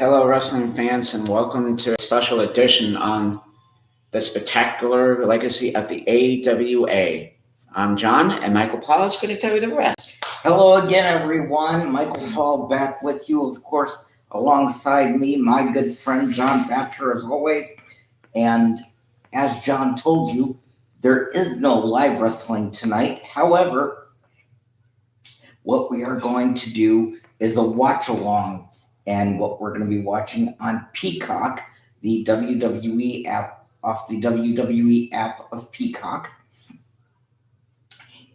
Hello, wrestling fans, and welcome to a special edition on the spectacular legacy of the AWA. I'm John, and Michael Paul is going to tell you the rest. Hello again, everyone. Michael Paul back with you, of course, alongside me, my good friend John Batcher, as always. And as John told you, there is no live wrestling tonight. However, what we are going to do is a watch along. And what we're going to be watching on Peacock, the WWE app, off the WWE app of Peacock,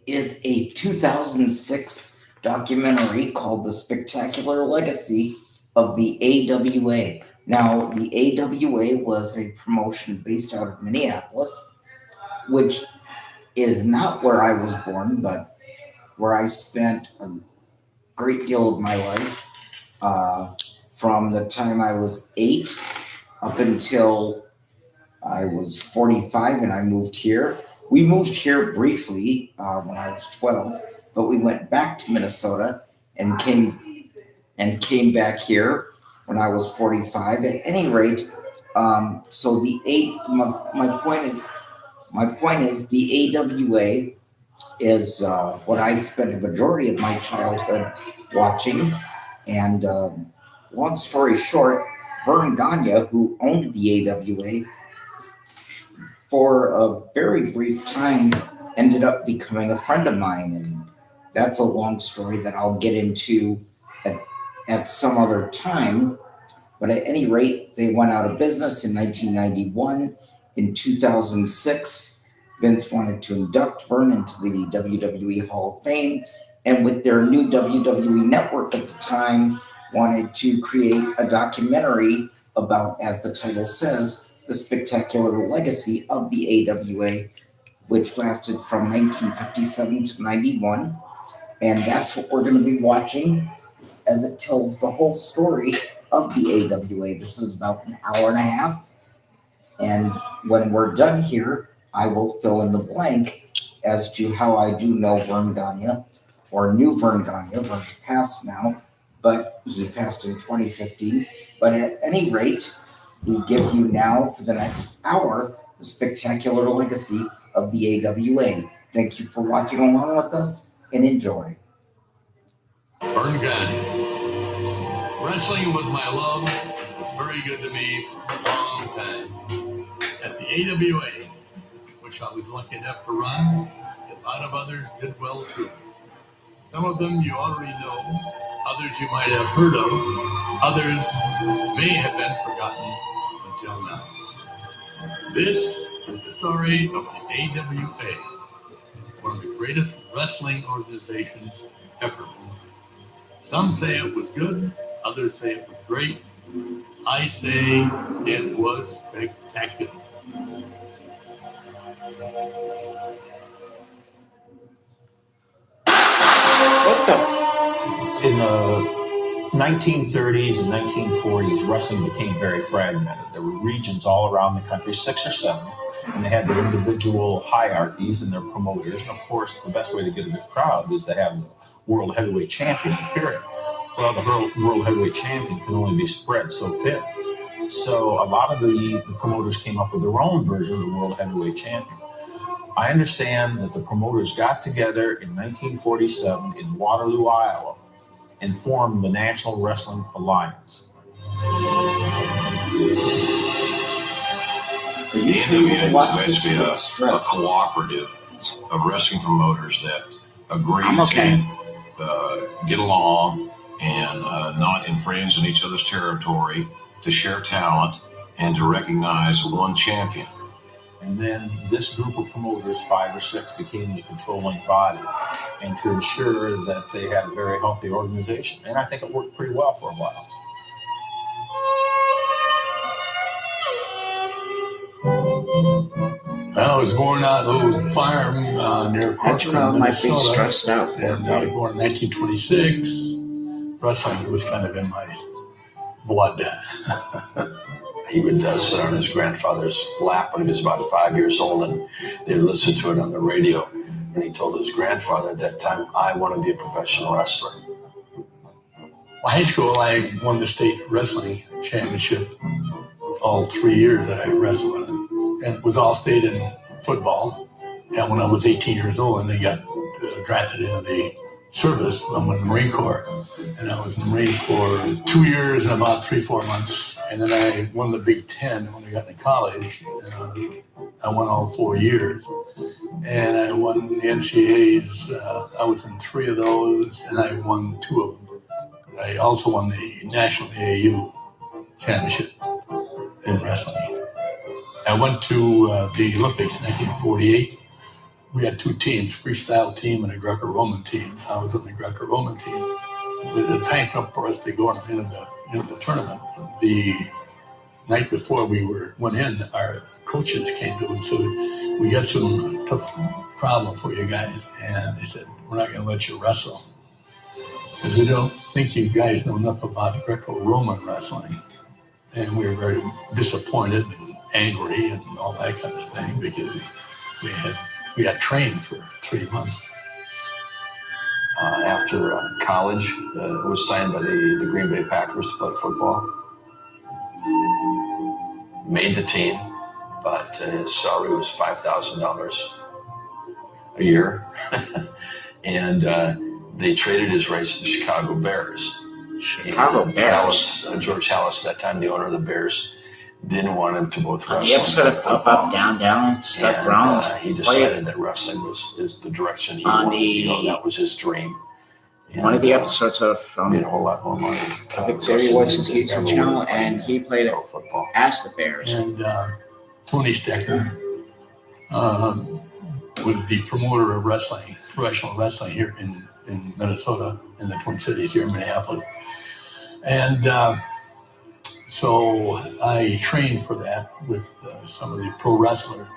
is a 2006 documentary called The Spectacular Legacy of the AWA. Now, the AWA was a promotion based out of Minneapolis, which is not where I was born, but where I spent a great deal of my life. From the time I was 8 up until I was 45 and I moved here. We moved here briefly when I was 12, but we went back to Minnesota and came back here when I was 45. At any rate, so my point is the AWA is what I spent a majority of my childhood watching. And long story short, Vern Gagne, who owned the AWA, for a very brief time ended up becoming a friend of mine. And that's a long story that I'll get into at some other time. But at any rate, they went out of business in 1991. In 2006, Vince wanted to induct Vern into the WWE Hall of Fame. And with their new WWE network at the time, wanted to create a documentary about, as the title says, the spectacular legacy of the AWA, which lasted from 1957 to 91. And that's what we're going to be watching as it tells the whole story of the AWA. This is about an hour and a half. And when we're done here, I will fill in the blank as to how I do know Vern Gagne, or knew Vern Gagne. Vern's passed now, but he passed in 2015. But at any rate, we give you now, for the next hour, the spectacular legacy of the AWA. Thank you for watching along with us, and enjoy. Vern Gagne. Wrestling was my love. It was very good to me for a long time. At the AWA, which I was lucky enough to run, a lot of others did well too. Some of them you already know, others you might have heard of, others may have been forgotten until now. This is the story of the AWA, one of the greatest wrestling organizations ever. Some say it was good, others say it was great. I say it was spectacular. What the In the 1930s and 1940s, wrestling became very fragmented. There were regions all around the country, 6 or 7, and they had their individual hierarchies and their promoters. And of course, the best way to get a good crowd is to have the World Heavyweight Champion, period. Well, the World Heavyweight Champion can only be spread so thin. So a lot of the promoters came up with their own version of the World Heavyweight Champion. I understand that the promoters got together in 1947 in Waterloo, Iowa, and formed the National Wrestling Alliance. The AWA is basically a cooperative of wrestling promoters that agreed to get along and not infringe on each other's territory, to share talent, and to recognize one champion. And then this group of promoters, 5 or 6, became the controlling body, and to ensure that they had a very healthy organization. And I think it worked pretty well for a while. I was born out of a little farm near Corcoran, might be Minnesota, stressed out. and I was born in 1926. Wrestling was kind of in my blood. He would sit on his grandfather's lap when he was about 5 years old, and they would listen to it on the radio. And he told his grandfather at that time, "I want to be a professional wrestler." Well, high school, I won the state wrestling championship all 3 years that I wrestled in. And it was all state in football. And when I was 18 years old, and they got drafted into the service, I'm in the Marine Corps. And I was in the Marine Corps 2 years and about 3-4 months. And then I won the Big Ten when I got into college. I won all 4 years. And I won the NCAAs. I was in 3 of those, and I won 2 of them. I also won the National AAU Championship in wrestling. I went to the Olympics in 1948. We had 2 teams, freestyle team and a Greco-Roman team. I was on the Greco-Roman team. The time come for us to go into the tournament. The night before we went in, our coaches came to us, so we got some tough problem for you guys. And they said, we're not going to let you wrestle, because we don't think you guys know enough about Greco-Roman wrestling. And we were very disappointed and angry and all that kind of thing, because we got trained for 3 months. After college, was signed by the Green Bay Packers to play football. Made the team, but his salary was $5,000 a year. And they traded his rights to the Chicago Bears. Chicago And Bears. George Hallis, at that time the owner of the Bears, didn't want him to both On wrestle the episode and of play Up, Up, Down, Down, Seth and, Rollins he played decided that wrestling is the direction he On wanted the- to go. That was his dream. one of the And, episodes of made a whole lot more money. I think Xavier Woods' wrestling YouTube than channel, ever would and he played it pro football. as the Bears. And Tony Stecker was the promoter of wrestling, professional wrestling here in Minnesota, in the Twin Cities here in Minneapolis. And so I trained for that with some of the pro wrestlers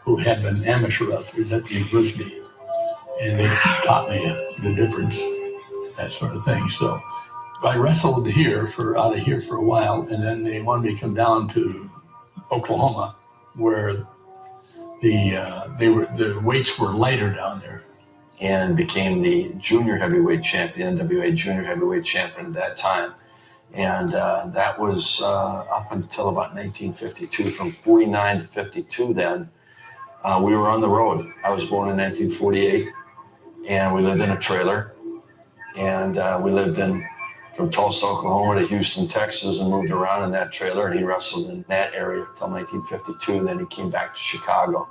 who had been amateur wrestlers at the university. And they taught me the difference, that sort of thing. So I wrestled out of here for a while, and then they wanted me to come down to Oklahoma, where the weights were lighter down there. And became the junior heavyweight champion, NWA junior heavyweight champion at that time. And that was up until about 1952. From 49 to 52 then, we were on the road. I was born in 1948, and we lived in a trailer. And we lived from Tulsa, Oklahoma to Houston, Texas, and moved around in that trailer. And he wrestled in that area until 1952. And then he came back to Chicago.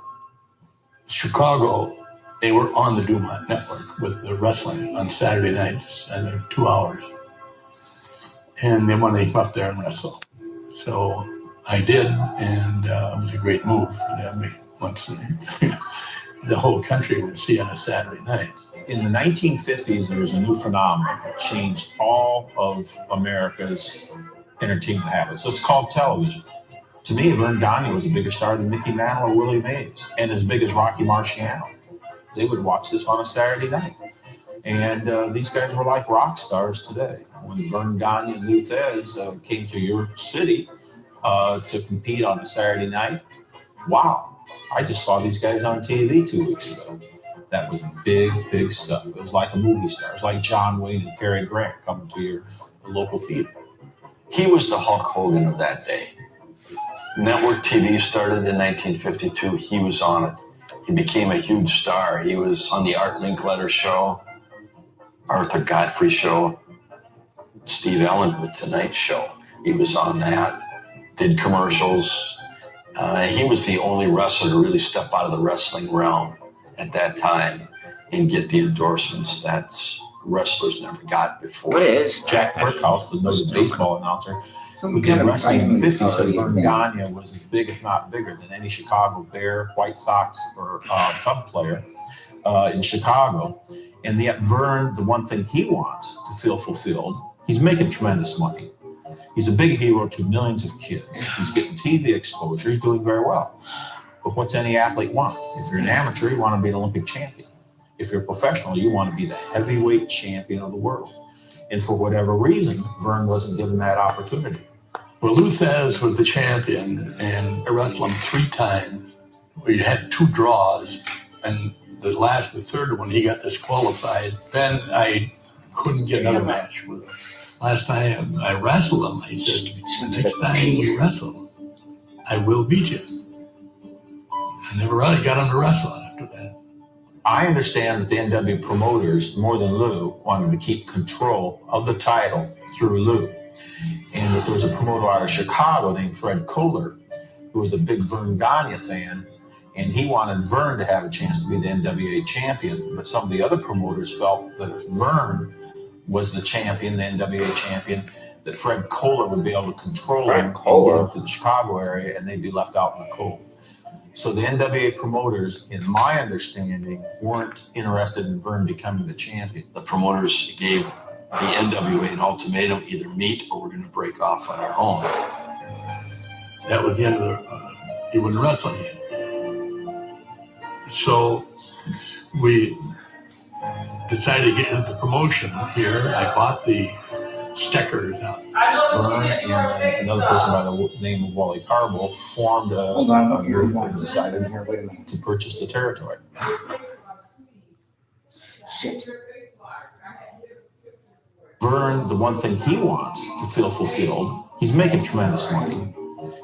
Chicago, they were on the Dumont Network with the wrestling on Saturday nights, and they're 2 hours. And they wanted to come up there and wrestle. So I did, and it was a great move. Once the whole country would see on a Saturday night. In the 1950s, there was a new phenomenon that changed all of America's entertainment habits. So it's called television. To me, Vern Gagne was a bigger star than Mickey Mantle or Willie Mays, and as big as Rocky Marciano. They would watch this on a Saturday night. And these guys were like rock stars today. When Vern Gagne and Lou Thez came to your city to compete on a Saturday night, wow, I just saw these guys on TV 2 weeks ago. That was big, big stuff. It was like a movie star. It was like John Wayne and Cary Grant coming to your local theater. He was the Hulk Hogan of that day. Network TV started in 1952. He was on it. He became a huge star. He was on the Art Linkletter show, Arthur Godfrey show, Steve Allen, The Tonight Show. He was on that, did commercials. He was the only wrestler to really step out of the wrestling realm at that time and get the endorsements that wrestlers never got before. What is Jack Burkhouse, the noted baseball announcer, who did wrestling in the 50s, said Vern Gagne was as big, if not bigger, than any Chicago Bear, White Sox, or Cub player in Chicago. And yet Vern, the one thing he wants to feel fulfilled, he's making tremendous money. He's a big hero to millions of kids. He's getting TV exposure. He's doing very well. But what's any athlete want? If you're an amateur, you want to be an Olympic champion. If you're a professional, you want to be the heavyweight champion of the world. And for whatever reason, Vern wasn't given that opportunity. Well, Lou Thez was the champion, and I wrestled him 3 times. We had 2 draws, and the third one, he got disqualified. Then I couldn't get another match with him. last time I wrestled him, I said, the next time we wrestle, I will beat you. I never really got him to wrestle after that. I understand that the NW promoters, more than Lou, wanted to keep control of the title through Lou. And that there was a promoter out of Chicago named Fred Kohler, who was a big Vern Gagne fan, and he wanted Vern to have a chance to be the NWA champion. But some of the other promoters felt that if Vern was the champion, the NWA champion, that Fred Kohler would be able to control him and get him to the Chicago area, and they'd be left out in the cold. So the NWA promoters, in my understanding, weren't interested in Vern becoming the champion. The promoters gave the NWA an ultimatum: either meet or we're going to break off on our own. That was the end of the, he wouldn't wrestle again. So we decided to get into the promotion here. I bought the stickers out. Vern and another person by the name of Wally Carbo formed Hold on, a you're group one and second decided here. Wait a minute. to purchase the territory. Shit. Vern, the one thing he wants to feel fulfilled, he's making tremendous money.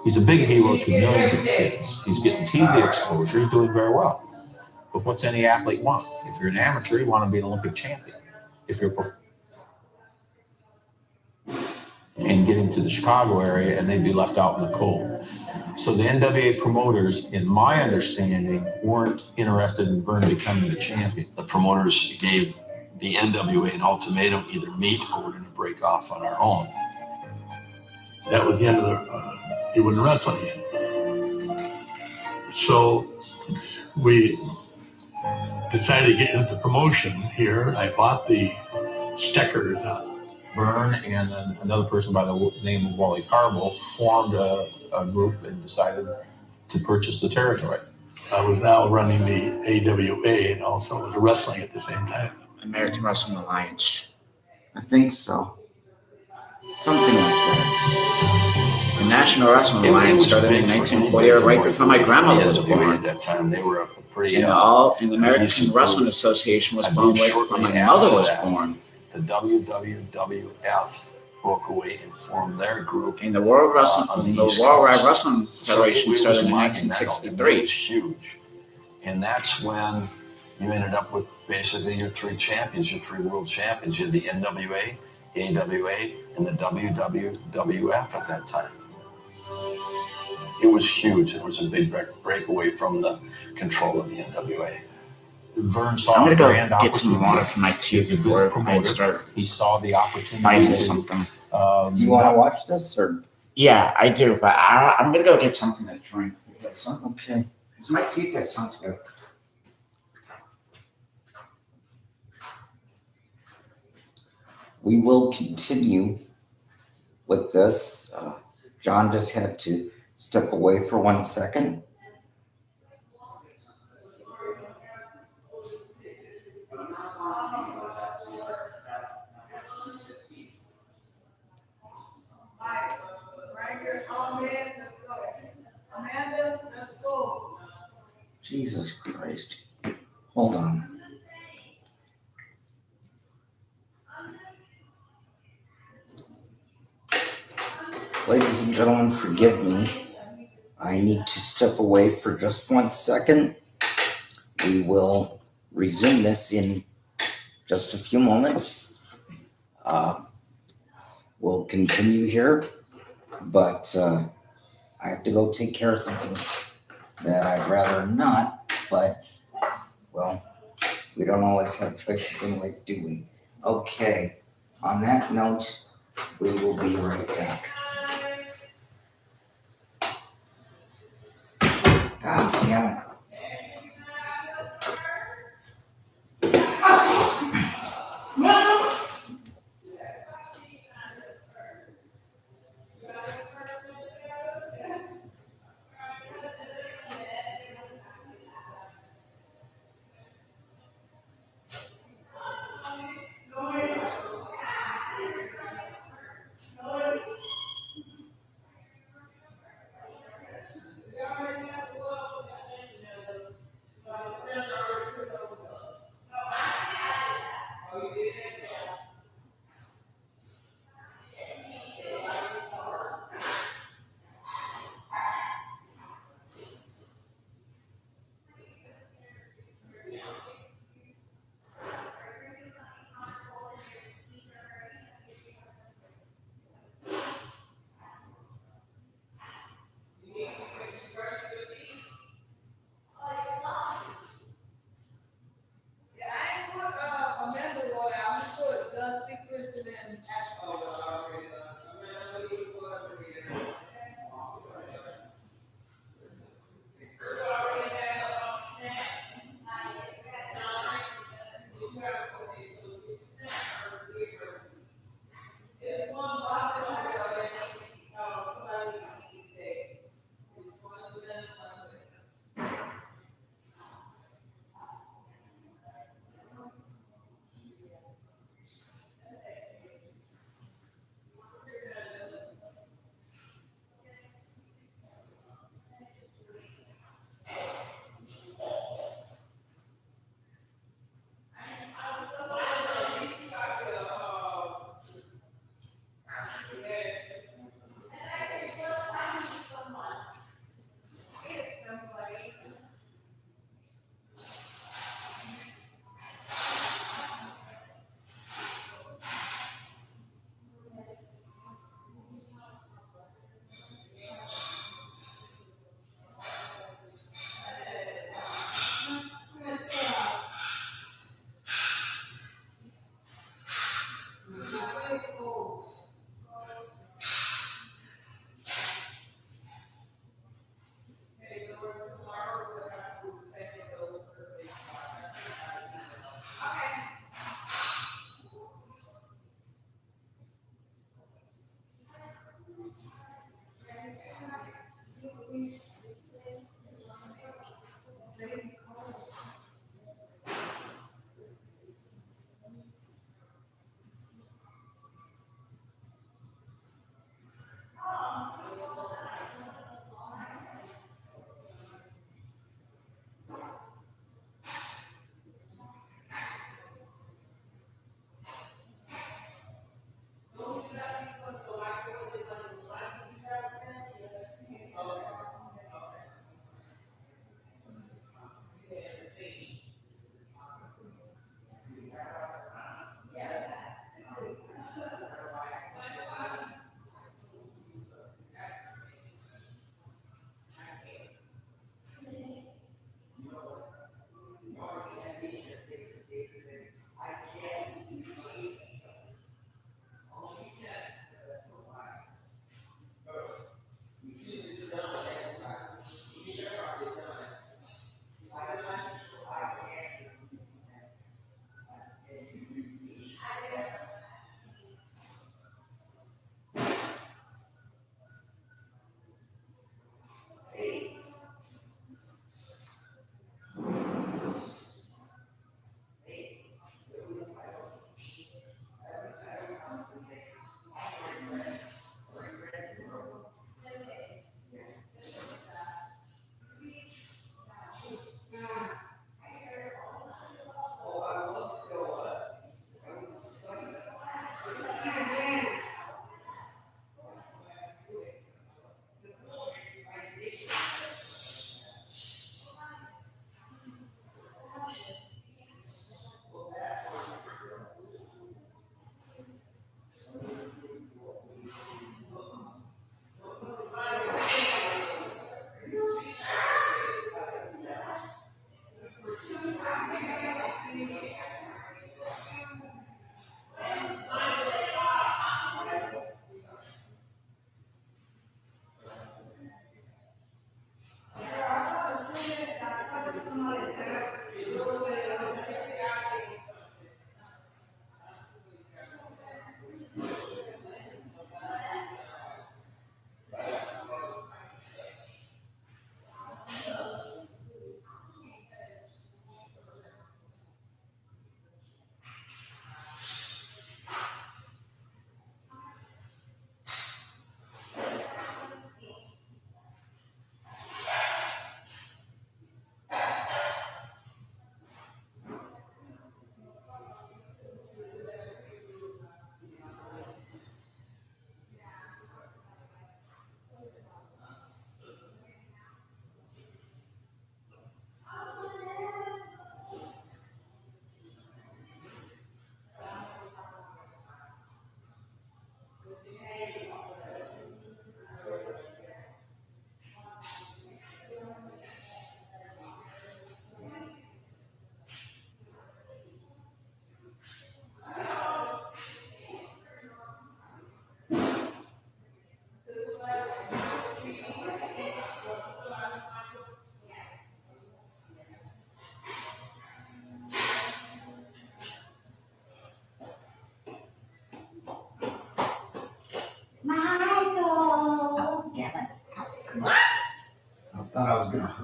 He's a big hero to millions of kids. He's getting TV exposure. He's doing very well. But what's any athlete want? If you're an amateur, you want to be an Olympic champion. If you're and getting to the Chicago area, and they'd be left out in the cold. So the NWA promoters, in my understanding, weren't interested in Vern becoming the champion. The promoters gave the NWA an ultimatum: either meet or we're going to break off on our own. That was the end of the, he wouldn't wrestle again. So we decided to get into the promotion here. I bought the stickers out. Vern and another person by the name of Wally Carbo formed a group and decided to purchase the territory. I was now running the AWA and also was wrestling at the same time. American Wrestling Alliance. I think so. Something like that. The National Wrestling Alliance was started big in for 1948, anybody right who before my worked grandmother for was the NWA born. At that time, they were a pretty. And the American cohesive Wrestling group. Association was I born believe right shortly before my after mother was that, born. The WWWF broke away and formed their group. And the World Wrestling, on the the East Worldwide Coast. Wrestling So Federation it started was in mighty, and that ultimately 1963. was huge. And that's when you ended up with basically your three champions, your three world champions. You had the NWA, AWA, and the WWWF at that time. It was huge. It was a big breakaway from the control of the NWA. Vern saw I'm a gonna grand go get some opportunity. water for my tea He's a good before I promoter. start He saw the opportunity. biting to, something. Do you want to watch this or? Yeah, I do, but I'm gonna go get something to drink. Okay. Because my teeth are sensitive. We will continue with this. John just had to step away for 1 second. Jesus Christ. Hold on. Ladies and gentlemen, forgive me. I need to step away for just 1 second. We will resume this in just a few moments. We'll continue here, but I have to go take care of something that I'd rather not, but, well, we don't always have choices in life, do we? Okay, on that note, we will be right back. God damn it.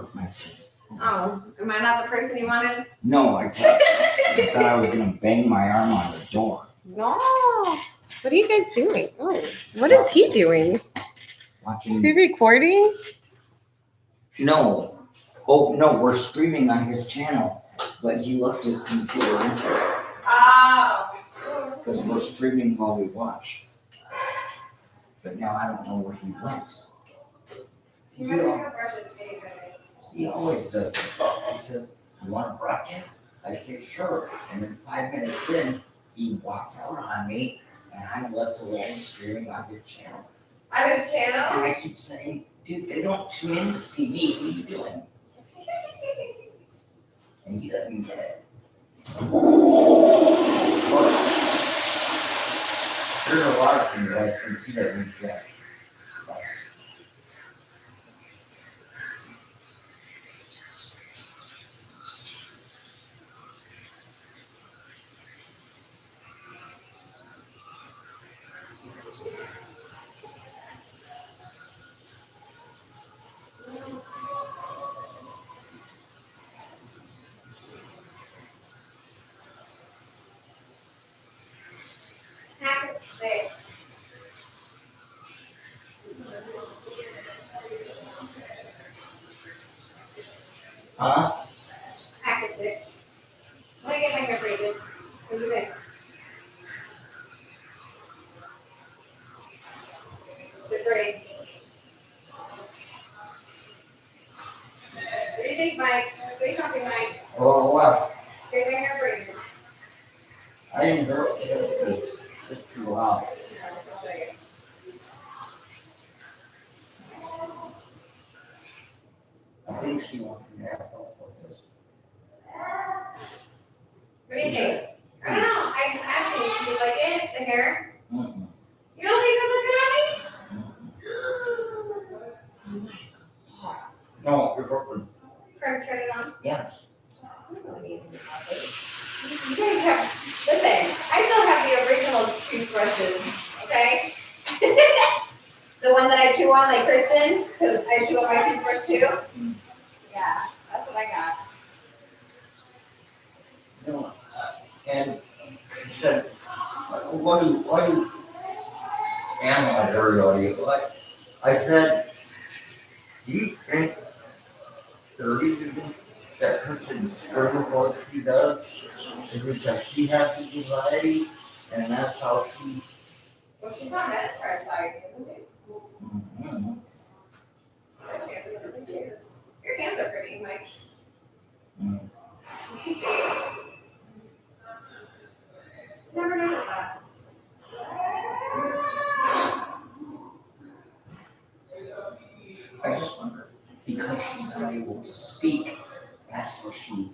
with myself. Oh, am I not the person you wanted? No, I thought I was gonna bang my arm on the door. No. What are you guys doing? Oh, what is he doing? Is Watching. he recording? No. Oh no, we're streaming on his channel, but he left his computer Oh. because we're streaming while we watch. But now I don't know where he went. He must have brushed his teeth. He always does this. He says, "You want to broadcast?" I say, "Sure." And then 5 minutes in, he walks out on me, and I'm left alone streaming on his channel. On his And channel? I keep saying, "Dude, they don't tune in to see me. What are you doing?" And he doesn't get it. There's a lot of things I think he doesn't get. Half a stick. Huh? Half a stick. Let me get my hair braided. What do you think? The braids. What do you think, Mike? Say something, Mike. Oh, what? Get my hair braided. I didn't hear it. It's too loud. I'll show you. I think she wants to have help with this. What do you think? I don't know. I'm asking if you like it, the hair. Mm-mm. You don't think it look good on me? No, you're broken. Turn it on. Yes. I don't really need to have it. You guys have, listen, I still have the original toothbrushes, okay? The one that I chew on like Kristen, because I chew on my toothbrush too. Yeah, that's what I got. No. And she said, why do you analyze everybody? Like, I said, do you think the reason that person struggles what she does is because she has anxiety and that's how she. Well, she's on Medicare side, isn't she? Mm-hmm. She has to look at yours. Your hands are pretty, Mike. Mm. Never noticed that. I just wonder, because she's not able to speak, that's how she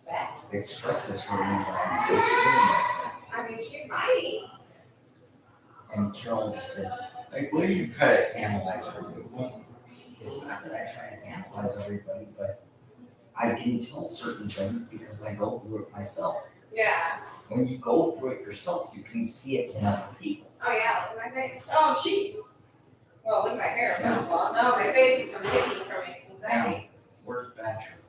Bad. expresses her anxiety. This screaming. I mean, she might. And Carol just said, like, what do you try to analyze everybody? Well, it's not that I try to analyze everybody, but I can tell certain things because I go through it myself. Yeah. When you go through it yourself, you can see it in other people. Oh, yeah, look at my face. Oh, she. Well, look at my hair, first of all. No, my face is from taking from anxiety. Where's Badger?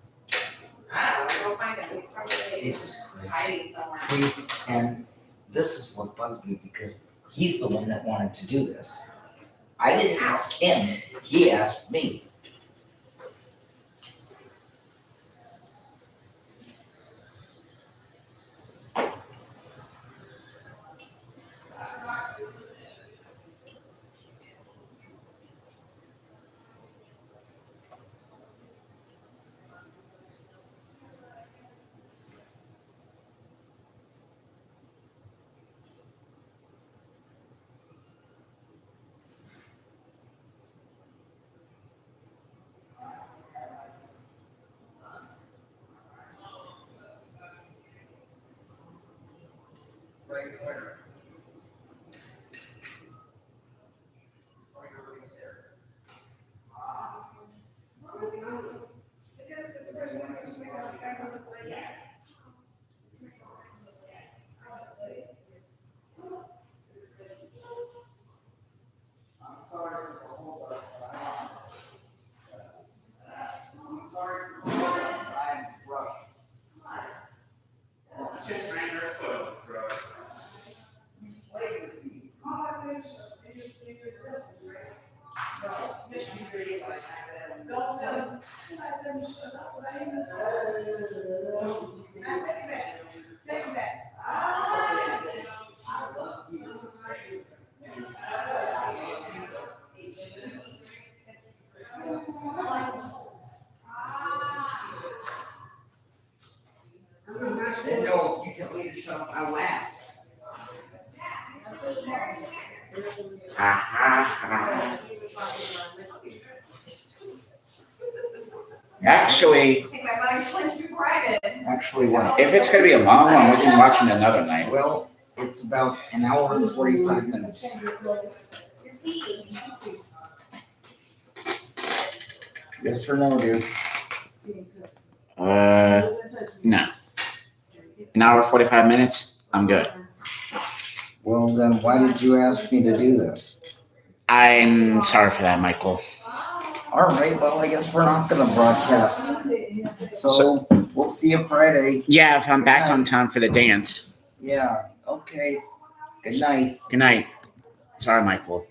I don't know. Go find him. He's probably Jesus Christ. hiding somewhere. See, and this is what bugs me because he's the one that wanted to do this. I didn't ask him, he asked me. Ha ha ha. Actually, I think my mind's punched before I did. Actually, what? if it's gonna be a long one, we can watch it another night. Well, it's about an hour and 45 minutes. Your pee. Yes or no, dude? No. An hour, 45 minutes? I'm good. Well, then why did you ask me to do this? I'm sorry for that, Michael. All right, well, I guess we're not going to broadcast. So we'll see you Friday. Yeah, if I'm back on time for the dance. Yeah, okay. Good night. Good night. Sorry, Michael.